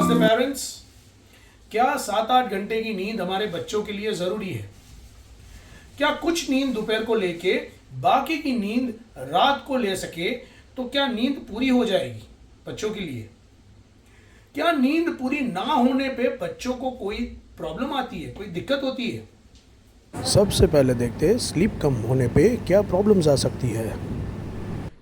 नमस्ते पेरेंट्स। क्या 7-8 घंटे की नींद हमारे बच्चों के लिए ज़रूरी है? क्या कुछ नींद दोपहर को लेके बाकी की नींद रात को ले सके तो क्या नींद पूरी हो जाएगी बच्चों के लिए? क्या नींद पूरी ना होने पे बच्चों को कोई प्रॉब्लम आती है, कोई दिक्कत होती है? सबसे पहले देखते हैं स्लीप कम होने पे क्या प्रॉब्लम्स आ सकती है।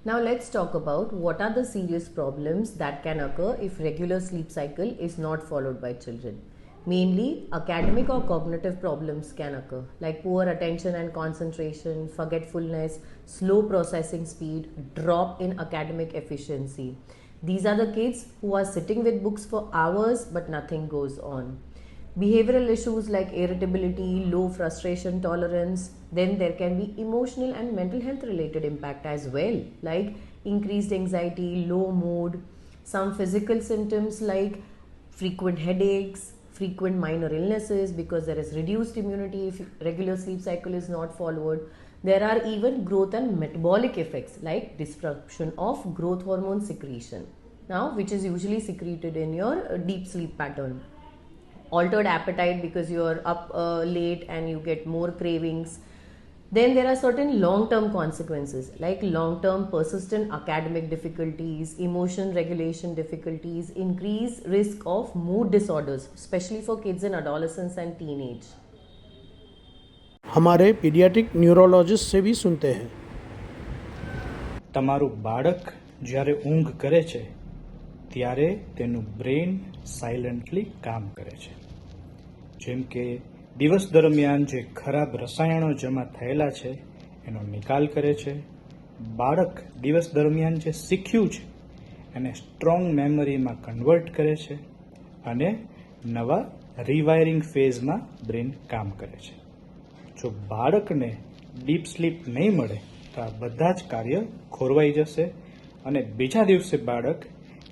Now let's talk about what are the serious problems that can occur if regular sleep cycle is not followed by children. Mainly academic or cognitive problems can occur like poor attention and concentration, forgetfulness, slow processing speed, drop in academic efficiency. These are the kids who are sitting with books for hours but nothing goes on. Behavioral issues like irritability, low frustration tolerance, then there can be emotional and mental health related impact as well, like increased anxiety, low mood, some physical symptoms like frequent headaches, frequent minor illnesses because there is reduced immunity if regular sleep cycle is not followed. There are even growth and metabolic effects like disruption of growth hormone secretion, now which is usually secreted in your deep sleep pattern. Altered appetite because you're up late and you get more cravings. Then there are certain long-term consequences like long-term persistent academic difficulties, emotion regulation difficulties, increased risk of mood disorders, especially for kids in adolescence and teenage. हमारे paediatric neurologist से भी सुनते हैं। તમારું બાળક જ્યારે ઊંઘ કરે છે ત્યારે તેનું બ્રેઇન સાયલન્ટલી કામ કરે છે, જેમ કે દિવસ દરમિયાન જે ખરાબ રસાયણો જમા થયેલા છે એનો નિકાલ કરે છે. બાળક દિવસ દરમિયાન જે શીખ્યું છે એને સ્ટ્રોંગ મેમરીમાં કન્વર્ટ કરે છે અને નવા રિવાયરિંગ ફેઝમાં બ્રેઇન કામ કરે છે. જો બાળકને ડીપ સ્લીપ નહીં મળે તો આ બધા જ કાર્ય ખોરવાઈ જશે અને બીજા દિવસે બાળક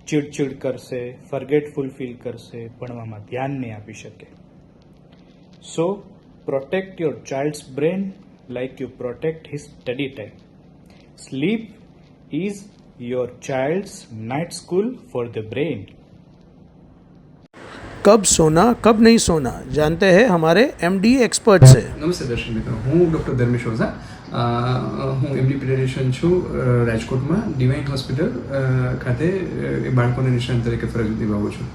ચીડચીડ કરશે, ફર્ગેટફુલ ફીલ કરશે, ભણવામાં ધ્યાન નહીં આપી શકે. So protect your child's brain like you protect his study time. Sleep is your child's night school for the brain. कब सोना कब नहीं सोना जानते हैं हमारे एमडी एक्सपर्ट से। નમસ્તે દર્શક મિત્રો, હું ડૉક્ટર ધર્મેશ ઓઝા. હું એમડી પીડિયાટ્રિશિયન છું રાજકોટમાં ડિવાઇન હોસ્પિટલ ખાતે બાળકોને નિષ્ણાત તરીકે ફરજ નિભાવું છું.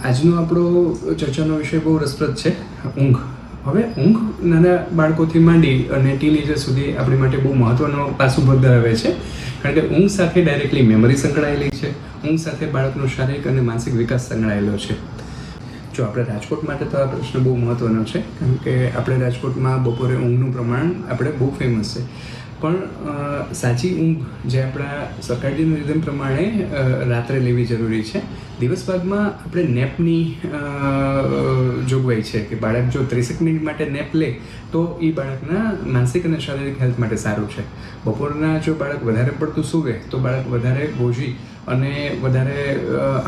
આજનો આપણો ચર્ચાનો વિષય બહુ રસપ્રદ છે, ઊંઘ. હવે ઊંઘ નાના બાળકોથી માંડી અને ટીનેજર સુધી આપણી માટે બહુ મહત્ત્વનો પાસું ધરાવે છે, કારણ કે ઊંઘ સાથે ડાયરેક્ટલી મેમરી સંકળાયેલી છે, ઊંઘ સાથે બાળકનો શારીરિક અને માનસિક વિકાસ સંકળાયેલો છે. જો આપણે રાજકોટ માટે તો આ પ્રશ્ન બહુ મહત્ત્વનો છે, કારણ કે આપણે રાજકોટમાં બપોરે ઊંઘનું પ્રમાણ આપણે બહુ ફેમસ છે, પણ સાચી ઊંઘ જે આપણા સર્કેડિયન રિધમ પ્રમાણે રાત્રે લેવી જરૂરી છે. દિવસ ભાગમાં આપણે નેપની જોગવાઈ છે કે બાળક જો 30 મિનિટ માટે નેપ લે તો એ બાળકના માનસિક અને શારીરિક હેલ્થ માટે સારું છે. બપોરના જો બાળક વધારે પડતું સૂવે તો બાળક વધારે બોજી અને વધારે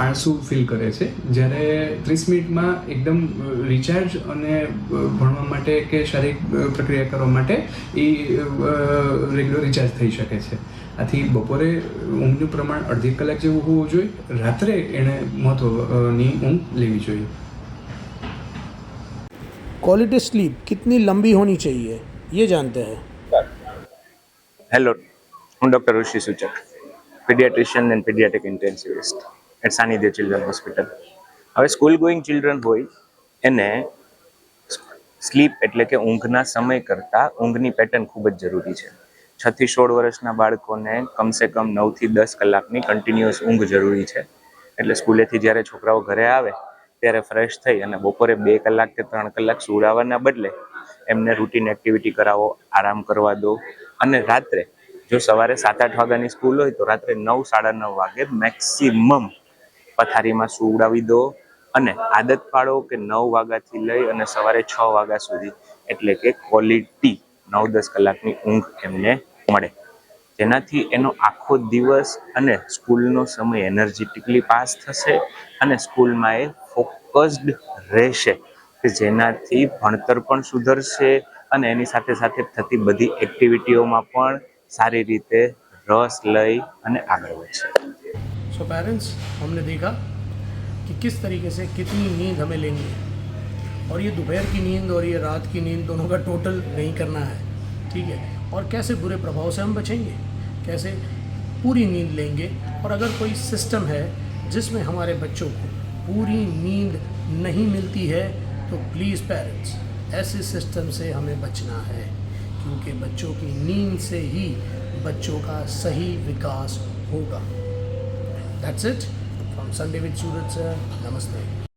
આળસુ ફીલ કરે છે, જ્યારે 30 મિનિટમાં એકદમ રિચાર્જ અને ભણવા માટે કે શારીરિક પ્રક્રિયા કરવા માટે એ રેગ્યુલર રિચાર્જ થઈ શકે છે. આથી બપોરે ઊંઘનું પ્રમાણ અડધી કલાક જેવું હોવું જોઈએ, રાત્રે એણે મહત્ત્વની ઊંઘ લેવી જોઈએ. क्वालिटी स्लीप कितनी लंबी होनी चाहिए ये जानते हैं। હેલો, હું doctor Rishi Suchak, paediatrician and paediatric intensivist at Sanidhya children hospital. હવે સ્કૂલ ગોઈંગ ચિલ્ડ્રન હોય એને સ્લીપ એટલે કે ઊંઘના સમય કરતાં ઊંઘની પેટર્ન ખૂબ જ જરૂરી છે. 6 થી 16 વર્ષના બાળકોને કમસે કમ 9 થી 10 કલાકની કન્ટિન્યુઅસ ઊંઘ જરૂરી છે. એટલે સ્કૂલેથી જ્યારે છોકરાઓ ઘરે આવે ત્યારે ફ્રેશ થઈ અને બપોરે 2 કલાક કે 3 કલાક સુવડાવવાના બદલે એમને રૂટીન એક્ટિવિટી કરાવો, આરામ કરવા દો. અને રાત્રે જો સવારે 7-8 વાગ્યાની સ્કૂલ હોય તો રાત્રે 9-9:30 વાગે મેક્સિમમ પથારીમાં સુવડાવી દો અને આદત પાડો કે 9 વાગ્યાથી લઈ અને સવારે 6 વાગ્યા સુધી એટલે કે ક્વોલિટી 9-10 કલાકની ઊંઘ એમને મળે, જેનાથી એનો આખો દિવસ અને સ્કૂલનો સમય એનર્જેટિકલી પાસ થશે અને સ્કૂલમાં એ ફોકસ્ડ રહેશે, કે જેનાથી ભણતર પણ સુધરશે અને એની સાથે સાથે થતી બધી એક્ટિવિટીઓમાં પણ સારી રીતે રસ લઈ અને આગળ વધશે. सो पेरेंट्स, हमने देखा कि किस तरीके से कितनी नींद हमें लेनी है, और ये दोपहर की नींद और ये रात की नींद दोनों का टोटल नहीं करना है, ठीक है। और कैसे बुरे प्रभाव से हम बचेंगे, कैसे पूरी नींद लेंगे। और अगर कोई सिस्टम है जिसमें हमारे बच्चों को पूरी नींद नहीं मिलती है तो प्लीज़ पेरेंट्स ऐसे सिस्टम से हमें बचना है, क्योंकि बच्चों की नींद से ही बच्चों का सही विकास होगा। That's it from Sunday with Suraj sir. नमस्ते।